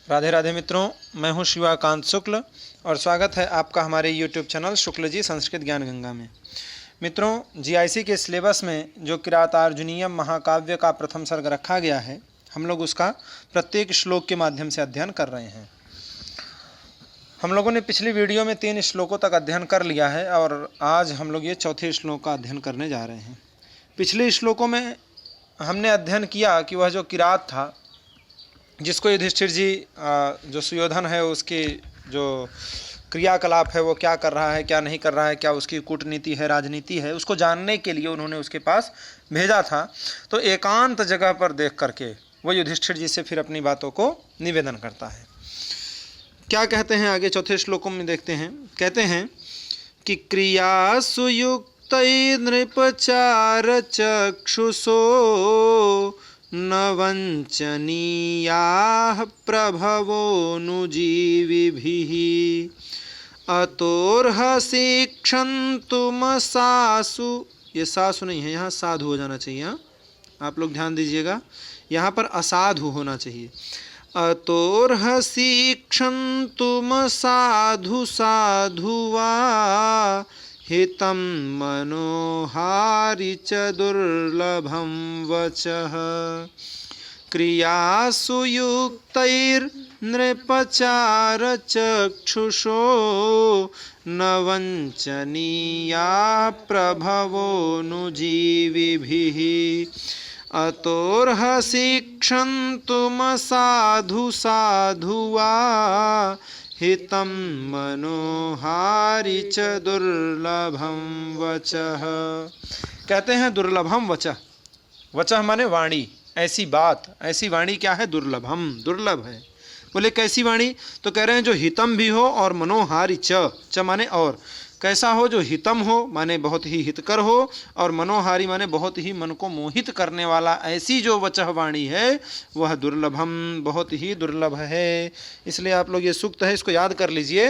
राधे राधे मित्रों, मैं हूं शिवाकांत शुक्ल और स्वागत है आपका हमारे YouTube चैनल शुक्ल जी संस्कृत ज्ञान गंगा में। मित्रों, जीआईसी के सिलेबस में जो किरातार्जुनीयम महाकाव्य का प्रथम सर्ग रखा गया है, हम लोग उसका प्रत्येक श्लोक के माध्यम से अध्ययन कर रहे हैं। हम लोगों ने पिछली वीडियो में 3 श्लोकों तक अध्ययन कर लिया है और आज हम लोग ये चौथे श्लोक का अध्ययन करने जा रहे हैं। पिछले श्लोकों में हमने अध्ययन किया कि वह जो किरात था, जिसको युधिष्ठिर जी जो सुयोधन है उसकी जो क्रियाकलाप है वो क्या कर रहा है, क्या नहीं कर रहा है, क्या उसकी कूटनीति है, राजनीति है, उसको जानने के लिए उन्होंने उसके पास भेजा था। तो एकांत जगह पर देख करके वो युधिष्ठिर जी से फिर अपनी बातों को निवेदन करता है। क्या कहते हैं आगे चौथे श्लोकों में देखते हैं। कहते हैं कि क्रियासु युक्त नृपचार चक्षुषो न वञ्चनीयाः प्रभवोऽनुजीविभिः अतोर्हसि क्षन्तुमसासु। ये सासु नहीं है, यहाँ साधु हो जाना चाहिए। हाँ, आप लोग ध्यान दीजिएगा, यहाँ पर असाधु होना चाहिए। अतोर्हसि क्षन्तुमसाधु साधुवा हितं मनोहारि च दुर्लभं वचः क्रियासु युक्तैर्नृपचार चक्षुषो न वञ्चनीया प्रभवोऽनुजीविभिः अतोर्हसि क्षन्तुमसाधु साधुवा हितं मनोहारि च दुर्लभं वचः। कहते हैं दुर्लभम वचः। वचः माने वाणी, ऐसी बात, ऐसी वाणी क्या है? दुर्लभम, दुर्लभ है। बोले कैसी वाणी? तो कह रहे हैं जो हितम भी हो और मनोहारि च माने और, कैसा हो? जो हितम हो माने बहुत ही हितकर हो और मनोहारी माने बहुत ही मन को मोहित करने वाला। ऐसी जो वचः वाणी है वह दुर्लभम, बहुत ही दुर्लभ है। इसलिए आप लोग ये सूक्त है, इसको याद कर लीजिए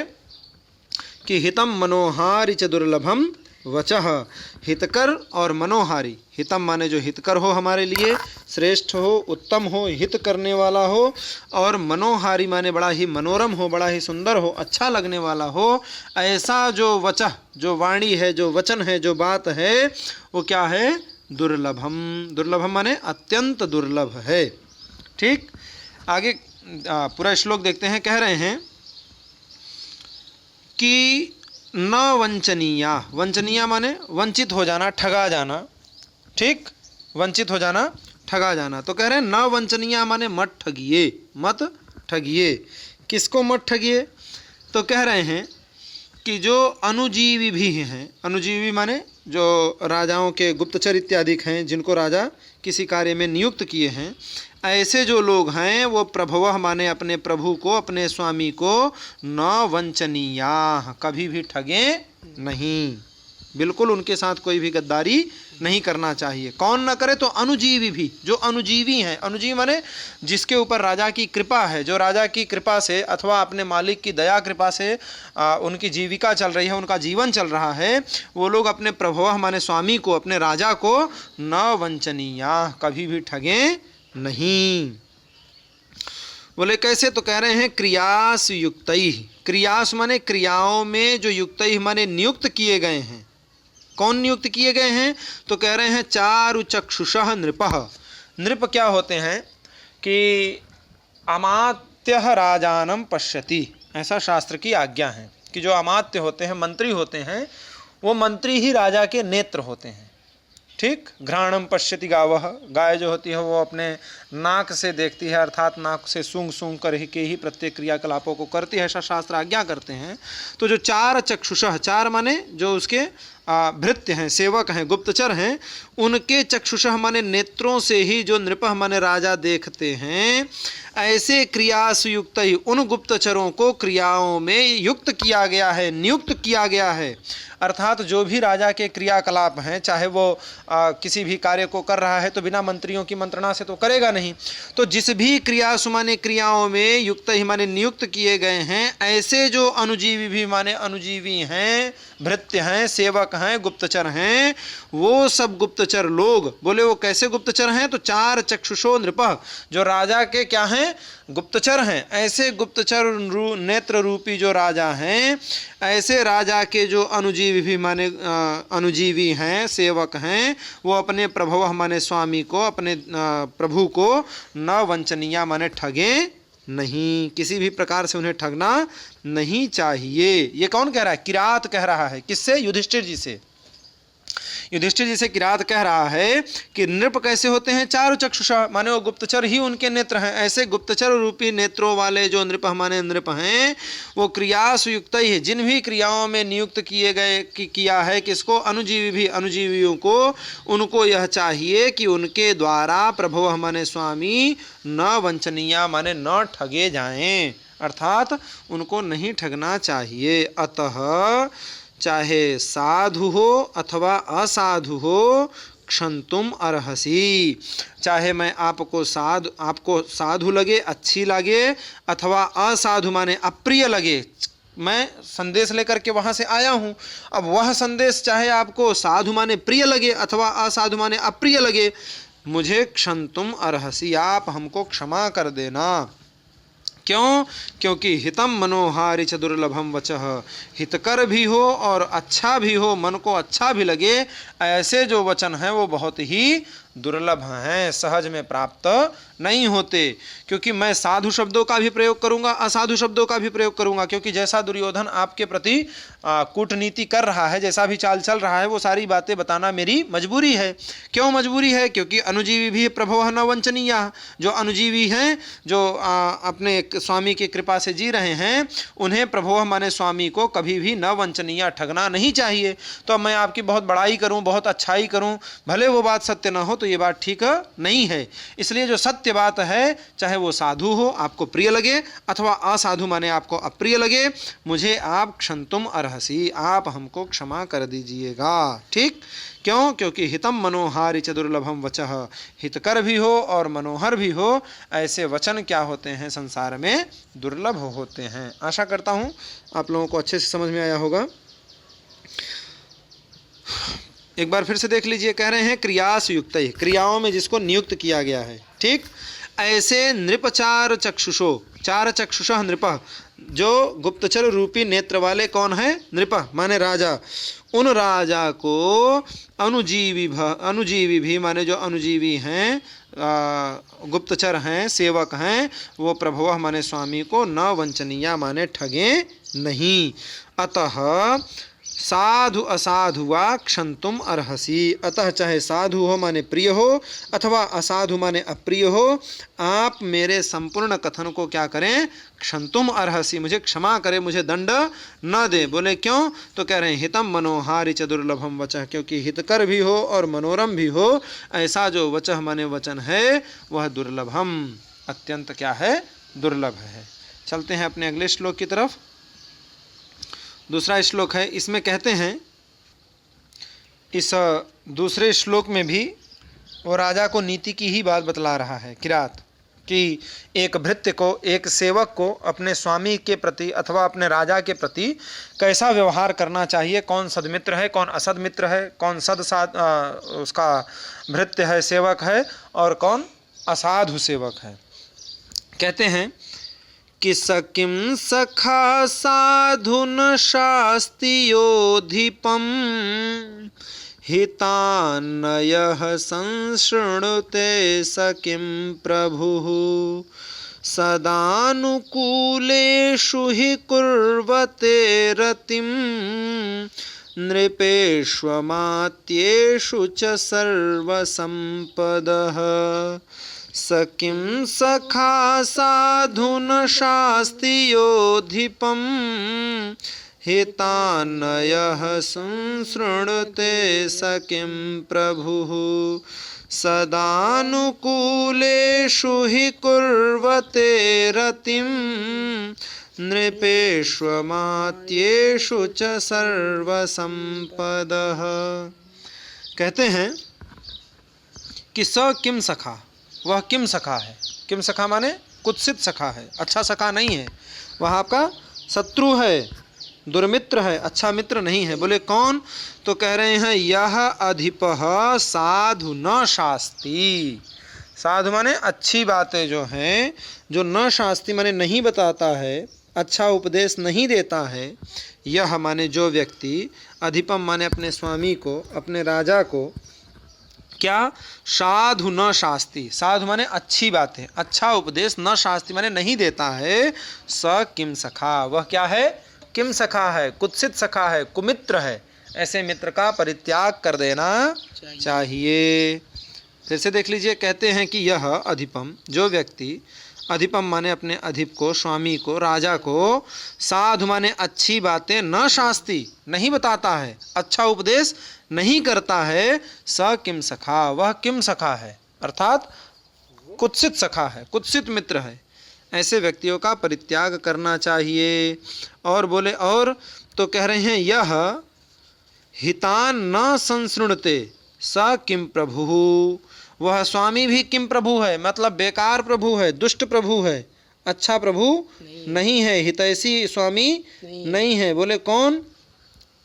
कि हितम मनोहारी च दुर्लभम वचः, हितकर और मनोहारी। हितम माने जो हितकर हो, हमारे लिए श्रेष्ठ हो, उत्तम हो, हित करने वाला हो, और मनोहारी माने बड़ा ही मनोरम हो, बड़ा ही सुंदर हो, अच्छा लगने वाला हो। ऐसा जो वचः, जो वाणी है, जो वचन है, जो बात है, वो क्या है? दुर्लभम। दुर्लभम माने अत्यंत दुर्लभ है। ठीक, आगे पूरा श्लोक देखते हैं। कह रहे हैं कि न वंचनीया, वंचनीया माने वंचित हो जाना, ठगा जाना। ठीक, वंचित हो जाना, ठगा जाना। तो कह रहे हैं न वंचनीया माने मत ठगिए, मत ठगिए। किसको मत ठगिए? तो कह रहे हैं कि जो अनुजीवी भी हैं, अनुजीवी माने जो राजाओं के गुप्तचर इत्यादि हैं, जिनको राजा किसी कार्य में नियुक्त किए हैं, ऐसे जो लोग हैं वो प्रभवः माने अपने प्रभु को, अपने स्वामी को, न वंचनीयाः कभी भी ठगे नहीं, बिल्कुल उनके साथ कोई भी गद्दारी नहीं करना चाहिए। कौन न करे? तो अनुजीवी भी, जो अनुजीवी हैं। अनुजीवी माने जिसके ऊपर राजा की कृपा है, जो राजा की कृपा से अथवा अपने मालिक की दया कृपा से उनकी जीविका चल रही है, उनका जीवन चल रहा है, वो लोग अपने प्रभवः माने स्वामी को, अपने राजा को न वंचनीयाः कभी भी ठगे नहीं। बोले कैसे? तो कह रहे हैं क्रियास युक्तैः। क्रियास माने क्रियाओं में जो युक्तैः माने नियुक्त किए गए हैं। कौन नियुक्त किए गए हैं? तो कह रहे हैं चारु चक्षुषः नृपः। नृप क्या होते हैं? कि अमात्यः राजानं पश्यति, ऐसा शास्त्र की आज्ञा है कि जो अमात्य होते हैं, मंत्री होते हैं, वो मंत्री ही राजा के नेत्र होते हैं। ठीक, घ्राणम पश्यति गावः, गाय जो होती है वो अपने नाक से देखती है, अर्थात नाक से सूंघ सूंघ कर के ही प्रत्येक क्रियाकलापों को करती है, ऐसा शास्त्र आज्ञा करते हैं। तो जो चार चक्षुषः, चार माने जो उसके भृत्य हैं, सेवक हैं, गुप्तचर हैं, उनके चक्षुषः माने नेत्रों से ही जो नृपः माने राजा देखते हैं, ऐसे क्रियासु युक्त ही उन गुप्तचरों को क्रियाओं में युक्त किया गया है, नियुक्त किया गया है। अर्थात जो भी राजा के क्रियाकलाप हैं, चाहे वो किसी भी कार्य को कर रहा है तो बिना मंत्रियों की मंत्रणा से तो करेगा नहीं। तो जिस भी क्रियासु माने क्रियाओं में युक्त ही माने नियुक्त किए गए हैं, ऐसे जो अनुजीवी भी माने अनुजीवी हैं, भृत्य हैं, सेवक हैं, गुप्तचर हैं, वो सब गुप्तचर लोग, बोले वो कैसे गुप्तचर हैं, तो चार चक्षुषो नृपः, जो राजा के क्या हैं, गुप्तचर हैं, ऐसे गुप्तचर नेत्र रूपी जो राजा हैं, ऐसे राजा के जो अनुजीवी भी माने अनुजीवी हैं, सेवक हैं, वो अपने प्रभव माने स्वामी को, अपने प्रभु को न वंचनीय माने ठगे नहीं, किसी भी प्रकार से उन्हें ठगना नहीं चाहिए। ये कौन कह रहा है, किरात कह रहा है, किससे, युधिष्ठिर जी से। युधिष्ठिर जी से किरात कह रहा है कि नृप कैसे होते हैं, चारु चक्षुषा, माने वो गुप्तचर ही उनके नेत्र हैं, ऐसे गुप्तचर रूपी नेत्रों वाले जो नृप माने नृप हैं, वो क्रियासु युक्त ही है, जिन भी क्रियाओं में नियुक्त किए गए किया है किसको, अनुजीवी भी, अनुजीवियों को, उनको यह चाहिए कि उनके द्वारा प्रभु माने स्वामी न वंचनीय माने न ठगे जाएं, अर्थात उनको नहीं ठगना चाहिए। अतः चाहे साधु हो अथवा असाधु हो, क्षंतुम अर्हसि, चाहे मैं आपको साधु लगे, अच्छी लगे, अथवा असाधु माने अप्रिय लगे, मैं संदेश लेकर के वहाँ से आया हूँ, अब वह संदेश चाहे आपको साधु माने प्रिय लगे अथवा असाधु माने अप्रिय लगे, मुझे क्षंतुम अर्हसि, आप हमको क्षमा कर देना। क्यों, क्योंकि हितम मनोहारि च दुर्लभम वचः, हितकर भी हो और अच्छा भी हो, मन को अच्छा भी लगे, ऐसे जो वचन हैं वो बहुत ही दुर्लभ हैं, सहज में प्राप्त नहीं होते। क्योंकि मैं साधु शब्दों का भी प्रयोग करूंगा, असाधु शब्दों का भी प्रयोग करूंगा, क्योंकि जैसा दुर्योधन आपके प्रति कूटनीति कर रहा है, जैसा भी चाल चल रहा है, वो सारी बातें बताना मेरी मजबूरी है। क्यों मजबूरी है, क्योंकि अनुजीवी भी प्रभवः न वंचनीय, जो अनुजीवी हैं, जो अपने स्वामी की कृपा से जी रहे हैं, उन्हें प्रभवः माने स्वामी को कभी भी न वंचनीय, ठगना नहीं चाहिए। तो अब मैं आपकी बहुत बड़ाई करूं, बहुत अच्छाई करूं, भले वो बात सत्य न हो, तो ये बात ठीक नहीं है। इसलिए जो सत्य बात है, चाहे वो साधु हो, आपको प्रिय लगे, अथवा असाधु माने आपको अप्रिय लगे, मुझे आप क्षंतुम अर्हसि, आप हमको क्षमा कर दीजिएगा। ठीक, क्यों, क्योंकि हितम मनोहारि च दुर्लभम वचः, हितकर भी हो और मनोहर भी हो, ऐसे वचन क्या होते हैं, संसार में दुर्लभ होते हैं। आशा करता हूँ आप लोगों को अच्छे से समझ में आया होगा। एक बार फिर से देख लीजिए, कह रहे हैं क्रियास युक्त, क्रियाओं में जिसको नियुक्त किया गया है। ठीक, ऐसे नृप चार चक्षुषो, चार चक्षुष नृप, जो गुप्तचर रूपी नेत्र वाले कौन है, नृप माने राजा, उन राजा को अनुजीवी भी माने जो अनुजीवी हैं, गुप्तचर हैं, सेवक हैं, वो प्रभवः माने स्वामी को न वंचनीय माने ठगे नहीं। अतः साधु असाधु वा क्षंतुम अर्हसि, अतः चाहे साधु हो माने प्रिय हो अथवा असाधु माने अप्रिय हो, आप मेरे संपूर्ण कथन को क्या करें, क्षंतुम अर्हसि, मुझे क्षमा करें, मुझे दंड न दे। बोले क्यों, तो कह रहे हैं हितम मनोहारि च दुर्लभम वचः, क्योंकि हितकर भी हो और मनोरम भी हो, ऐसा जो वचः माने वचन है वह दुर्लभम, अत्यंत क्या है, दुर्लभ है। चलते हैं अपने अगले श्लोक की तरफ। दूसरा श्लोक है, इसमें कहते हैं, इस दूसरे श्लोक में भी वो राजा को नीति की ही बात बतला रहा है किरात, कि एक भृत्य को, एक सेवक को अपने स्वामी के प्रति अथवा अपने राजा के प्रति कैसा व्यवहार करना चाहिए, कौन सदमित्र है, कौन असदमित्र है, कौन उसका भृत्य है, सेवक है, और कौन असाधु सेवक है। कहते हैं कि सकिं सखा साधुन शास्ति योधिपम, हितान्नयः संशृणुते सकिं प्रभुः, सदानुकूलेषु हि कुर्वते रतिं, नृपेष्वमात्येषु च सर्वसम्पदः। सकिं सखा साधुन शास्ति योधिपम, हितान्नयः संशृणुते सकिं प्रभुः, सदानुकूलेषु हि कुर्वते रतिं, नृपेष्वमात्येषु च सर्वसम्पदः। कहते हैं कि स किम सखा, वह किम सखा है, किम सखा माने कुत्सित सखा है, अच्छा सखा नहीं है, वह आपका शत्रु है। दुर्मित्र है, अच्छा मित्र नहीं है। बोले कौन? तो कह रहे हैं यह अधिपः साधु न शास्ति। साधु माने अच्छी बातें जो हैं, जो न शास्ति माने नहीं बताता है, अच्छा उपदेश नहीं देता है। यह माने जो व्यक्ति, अधिपम माने अपने स्वामी को, अपने राजा को, क्या? साधु न शास्ति, साधु माने अच्छी बातें, अच्छा उपदेश, न शास्ति माने नहीं देता है। स किम सखा, वह क्या है? किम सखा है, कुत्सित सखा है, कुमित्र है। ऐसे मित्र का परित्याग कर देना चाहिए। फिर से देख लीजिए, कहते हैं कि यह अधिपम, जो व्यक्ति, अधिपम माने अपने अधिप को, स्वामी को, राजा को, साधु माने अच्छी बातें, न शास्ति नहीं बताता है, अच्छा उपदेश नहीं करता है। स किम सखा, वह किम सखा है, अर्थात कुत्सित सखा है, कुत्सित मित्र है। ऐसे व्यक्तियों का परित्याग करना चाहिए। और बोले और, तो कह रहे हैं यह हितान न संसृणते स किम प्रभु, वह स्वामी भी किम प्रभु है, मतलब बेकार प्रभु है, दुष्ट प्रभु है, अच्छा प्रभु नहीं है, हितैषी स्वामी नहीं है। बोले कौन?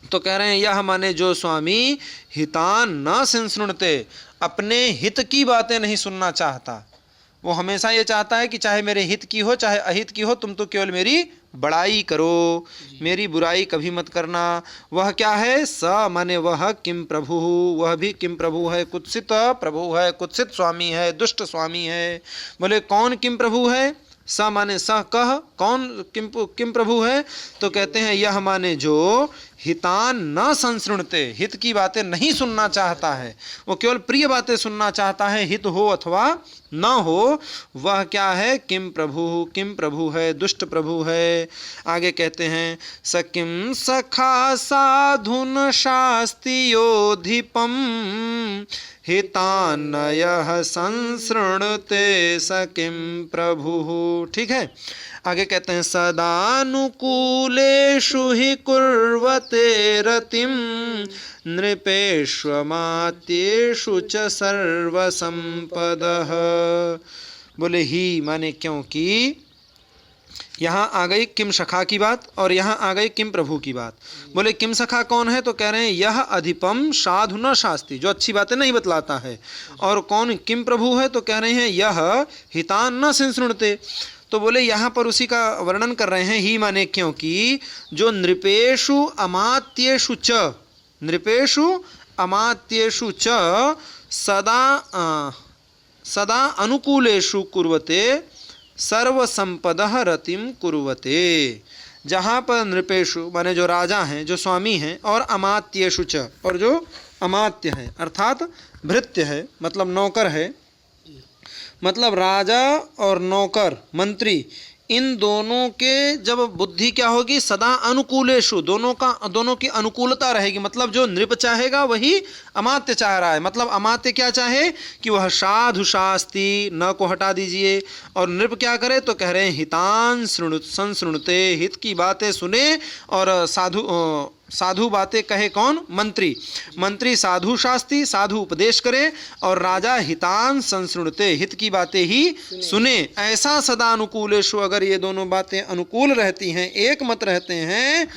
तो कह रहे हैं यह माने जो स्वामी हितान न संसृणते, अपने हित की बातें नहीं सुनना चाहता। वो हमेशा ये चाहता है कि चाहे मेरे हित की हो चाहे अहित की हो, तुम तो केवल मेरी बड़ाई करो, मेरी बुराई कभी मत करना। वह क्या है? स माने वह किम प्रभु, वह भी किम प्रभु है, कुत्सित प्रभु है, कुत्सित स्वामी है, दुष्ट स्वामी है। बोले कौन किम प्रभु है? स माने स कह, कौन किम प्रभु है? तो कहते हैं यह माने जो हितान न संसृणते, हित की बातें नहीं सुनना चाहता है, वो केवल प्रिय बातें सुनना चाहता है, हित हो अथवा न हो। वह क्या है? किम प्रभु है, दुष्ट प्रभु है। आगे कहते हैं स किम सखा साधुन शास्ति योधिपम हितान यः संसृणते स किम प्रभु। ठीक है, आगे कहते हैं सदानुकूलेषु हि कुर्वते रतिम नृपेष्वमात्येषु च सर्वसंपदः। बोले ही माने क्योंकि यहाँ आ गई किम सखा की बात और यहाँ आ गई किम प्रभु की बात। बोले किम सखा कौन है? तो कह रहे हैं यह अधिपम साधु न शास्ति, जो अच्छी बातें नहीं बतलाता है। और कौन किम प्रभु है? तो कह रहे हैं यह हितान न संसृणते। तो बोले यहाँ पर उसी का वर्णन कर रहे हैं, ही माने क्योंकि जो नृपेषु अमात्येषु च, नृपेषु अमात्येषु च सदा अनुकूलेषु कुर्वते सर्वसंपदः रतिम कुर्वते। जहाँ पर नृपेषु माने जो राजा हैं, जो स्वामी हैं, और अमात्येषु च, और जो अमात्य हैं अर्थात भृत्य है, मतलब नौकर है, मतलब राजा और नौकर मंत्री, इन दोनों के जब बुद्धि क्या होगी? सदा अनुकूलेषु, दोनों की अनुकूलता रहेगी। मतलब जो नृप चाहेगा वही अमात्य चाह रहा है। मतलब अमात्य क्या चाहे? कि वह साधु शास्ति न को हटा दीजिए, और नृप क्या करे? तो कह रहे हैं हितान संसृणुते, हित की बातें सुने और साधु बातें कहे। कौन? मंत्री साधु शास्ति, साधु उपदेश करे, और राजा हितान संसृणुते, हित की बातें ही सुने। ऐसा सदा अनुकूलेषु, अगर ये दोनों बातें अनुकूल रहती हैं, एक मत रहते हैं,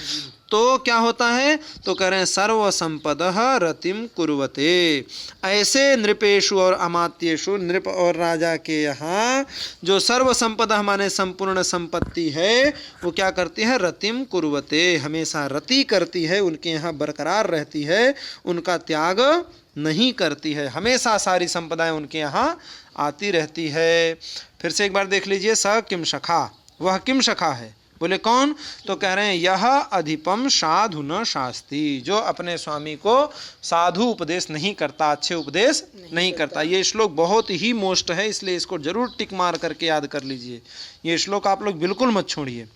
तो क्या होता है? तो कह रहे हैं सर्व संपदः रतिम कुर्वते। ऐसे नृपेषु और अमात्येषु, नृप और राजा के यहाँ जो सर्व संपदा माने संपूर्ण संपत्ति है, वो क्या करती है? रतिम कुर्वते, हमेशा रति करती है, उनके यहाँ बरकरार रहती है, उनका त्याग नहीं करती है, हमेशा सारी संपदाएं उनके यहाँ आती रहती है। फिर से एक बार देख लीजिए, स किम सखा, वह किम सखा है। बोले कौन? तो कह रहे हैं यह अधिपम साधु न शास्ति, जो अपने स्वामी को साधु उपदेश नहीं करता, अच्छे उपदेश नहीं करता। ये श्लोक बहुत ही मोस्ट है, इसलिए इसको जरूर टिक मार करके याद कर लीजिए। ये श्लोक आप लोग बिल्कुल मत छोड़िए।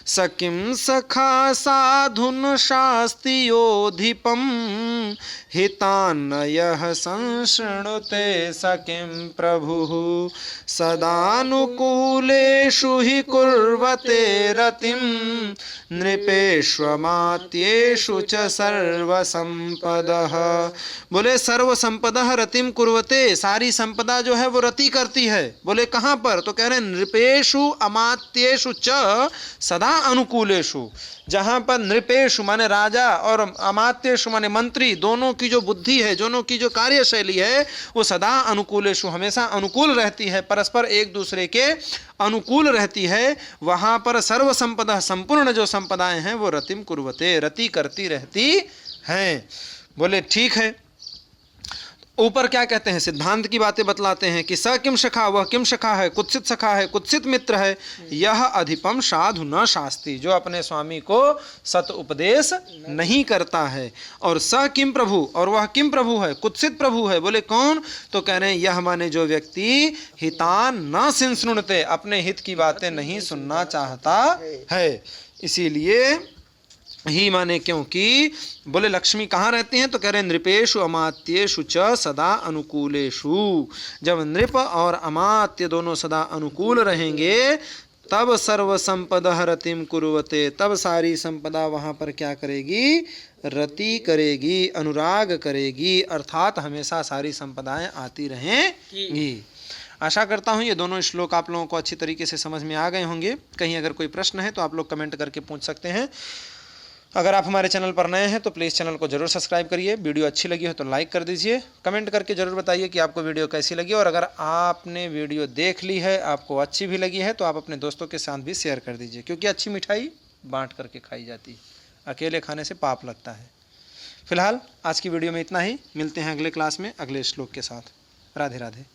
सकिम सखा साधुन शास्ति योधिपम हितान यः संशृणुते सकिम प्रभुः सदानुकूलेषु हि कुर्वते रतिम नृपेष्वमात्येषु च सर्वसंपदः। बोले सर्वसंपदः रतिम कुर्वते, सारी संपदा जो है वो रति करती है। बोले कहाँ पर? तो कह रहे हैं नृपेषु अमात्येषु च सदा अनुकूलेषु, जहाँ पर नृपेषु माने राजा और अमात्येषु माने मंत्री, दोनों की जो बुद्धि है, दोनों की जो कार्यशैली है वो सदा अनुकूलेषु हमेशा अनुकूल रहती है, परस्पर एक दूसरे के अनुकूल रहती है, वहाँ पर सर्व संपदा संपूर्ण जो संपदाएं हैं वो रतिम कुर्वते रति करती रहती हैं। बोले ठीक है। ऊपर क्या कहते हैं, सिद्धांत की बातें बतलाते हैं कि स किम सखा, वह किम सखा है, कुत्सित सखा है, कुत्सित मित्र है, यह अधिपम साधु न शास्ति, जो अपने स्वामी को सत उपदेश नहीं करता है। और स किम प्रभु, और वह किम प्रभु है, कुत्सित प्रभु है। बोले कौन, तो कह रहे हैं यह माने जो व्यक्ति हितान न सिंसृणते, अपने हित की बातें नहीं सुनना चाहता है। इसीलिए ही माने क्योंकि बोले लक्ष्मी कहाँ रहती हैं, तो कह रहे हैं नृपेषु अमात्येषु च सदा अनुकूलेषु। जब नृप और अमात्य दोनों सदा अनुकूल रहेंगे तब सर्व संपदा रतिम कुर्वते, तब सारी संपदा वहाँ पर क्या करेगी, रति करेगी, अनुराग करेगी, अर्थात हमेशा सारी संपदाएं आती रहेंगी। आशा करता हूँ ये दोनों श्लोक आप लोगों को अच्छी तरीके से समझ में आ गए होंगे। कहीं अगर कोई प्रश्न है तो आप लोग कमेंट करके पूछ सकते हैं। अगर आप हमारे चैनल पर नए हैं तो प्लीज़ चैनल को जरूर सब्सक्राइब करिए। वीडियो अच्छी लगी हो तो लाइक कर दीजिए। कमेंट करके ज़रूर बताइए कि आपको वीडियो कैसी लगी, और अगर आपने वीडियो देख ली है, आपको अच्छी भी लगी है, तो आप अपने दोस्तों के साथ भी शेयर कर दीजिए, क्योंकि अच्छी मिठाई बांट करके खाई जाती है, अकेले खाने से पाप लगता है। फिलहाल आज की वीडियो में इतना ही, मिलते हैं अगले क्लास में अगले श्लोक के साथ। राधे राधे।